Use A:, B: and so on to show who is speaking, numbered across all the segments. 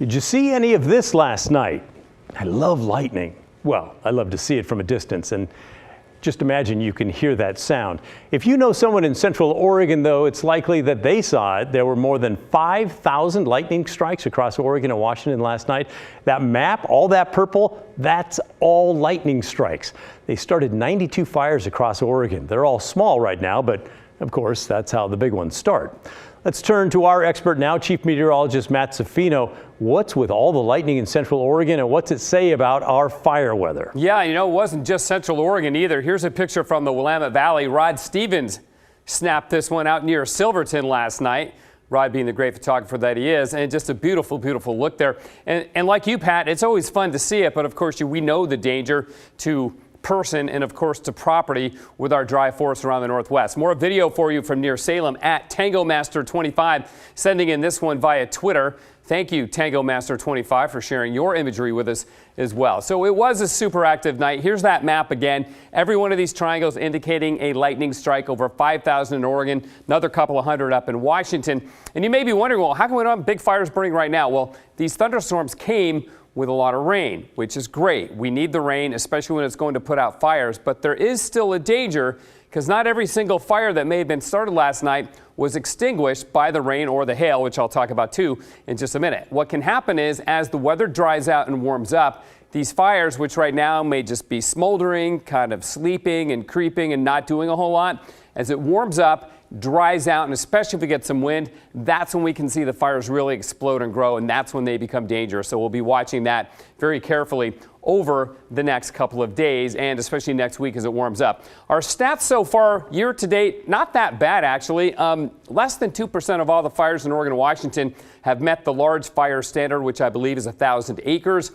A: Did you see any of this last night? I love lightning. Well, I love to see it from a distance, and just imagine you can hear that sound. If you know someone in Central Oregon, though, it's likely that they saw it. There were more than 5,000 lightning strikes across Oregon and Washington last night. That map, all that purple, that's all lightning strikes. They started 92 fires across Oregon. They're all small right now, but of course, that's how the big ones start. Let's turn to our expert now, Chief Meteorologist Matt Zaffino. What's with all the lightning in Central Oregon, and what's it say about our fire weather?
B: Yeah, you know, it wasn't just Central Oregon either. Here's a picture from the Willamette Valley. Rod Stevens snapped this one out near Silverton last night. Rod being the great photographer that he is, and just a beautiful, beautiful look there. And like you, Pat, it's always fun to see it, but of course, we know the danger to person and of course to property with our dry forests around the Northwest. More video for you from near Salem at Tango Master 25, sending in this one via Twitter. Thank you, Tango Master 25, for sharing your imagery with us as well. So it was a super active night. Here's that map again. Every one of these triangles indicating a lightning strike, over 5,000 in Oregon, another couple of hundred up in Washington. And you may be wondering, well, how come we don't have big fires burning right now? Well, these thunderstorms came with a lot of rain, which is great. We need the rain, especially when it's going to put out fires, but there is still a danger because not every single fire that may have been started last night was extinguished by the rain or the hail, which I'll talk about too in just a minute. What can happen is as the weather dries out and warms up, these fires, which right now may just be smoldering, kind of sleeping and creeping and not doing a whole lot, as it warms up, dries out, and especially if we get some wind, that's when we can see the fires really explode and grow, and that's when they become dangerous. So we'll be watching that very carefully over the next couple of days, and especially next week as it warms up. Our stats so far year to date, not that bad actually. Less than 2% of all the fires in Oregon and Washington have met the large fire standard, which I believe is 1,000 acres.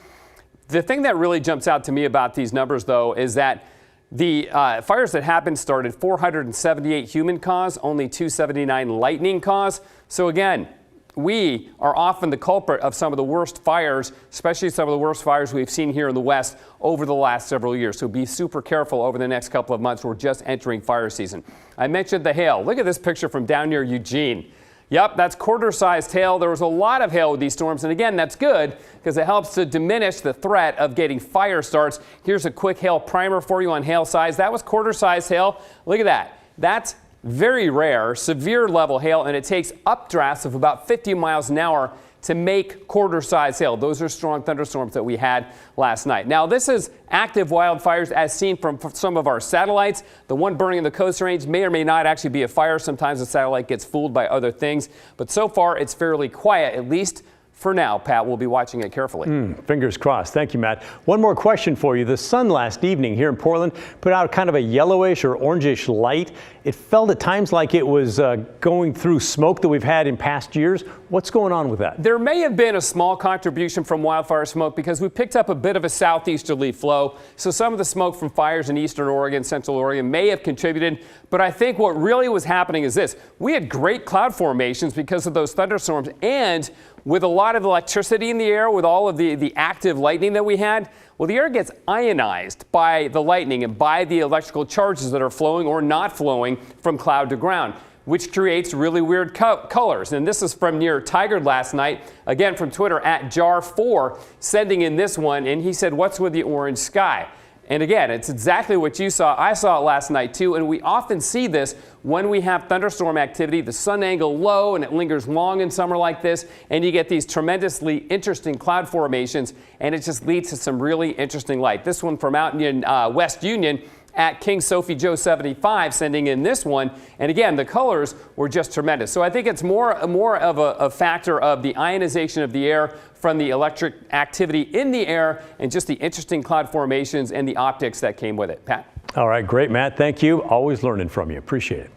B: The thing that really jumps out to me about these numbers, though, is that the fires that happened started 478 human cause, only 279 lightning cause. So again, we are often the culprit of some of the worst fires, especially some of the worst fires we've seen here in the West over the last several years. So be super careful over the next couple of months. We're just entering fire season. I mentioned the hail. Look at this picture from down near Eugene. Yep, that's quarter-sized hail. There was a lot of hail with these storms, and again, that's good because it helps to diminish the threat of getting fire starts. Here's a quick hail primer for you on hail size. That was quarter-sized hail. Look at that. That's very rare, severe level hail, and it takes updrafts of about 50 miles an hour to make quarter-size hail. Those are strong thunderstorms that we had last night. Now, this is active wildfires as seen from some of our satellites. The one burning in the Coast Range may or may not actually be a fire. Sometimes the satellite gets fooled by other things. But so far, it's fairly quiet, at least for now. Pat, we'll be watching it carefully.
A: Fingers crossed. Thank you, Matt. One more question for you. The sun last evening here in Portland put out kind of a yellowish or orangish light. It felt at times like it was going through smoke that we've had in past years. What's going on with that?
B: There may have been a small contribution from wildfire smoke because we picked up a bit of a southeasterly flow. So some of the smoke from fires in eastern Oregon, central Oregon may have contributed. But I think what really was happening is this. We had great cloud formations because of those thunderstorms, and with a lot of electricity in the air, with all of the active lightning that we had, well, the air gets ionized by the lightning and by the electrical charges that are flowing or not flowing from cloud to ground, which creates really weird colors. And this is from near TIGARD last night, again from Twitter at Jar4, sending in this one, and he said, "What's with the orange sky?" And again, it's exactly what you saw. I saw it last night too, and we often see this when we have thunderstorm activity, the sun angle low and it lingers long in summer like this, and you get these tremendously interesting cloud formations, and it just leads to some really interesting light. This one from out in West Union at King Sophie Joe 75, sending in this one. And again, the colors were just tremendous. So I think it's more of a factor of the ionization of the air from the electric activity in the air and just the interesting cloud formations and the optics that came with it. Pat?
A: All right, great, Matt. Thank you. Always learning from you. Appreciate it.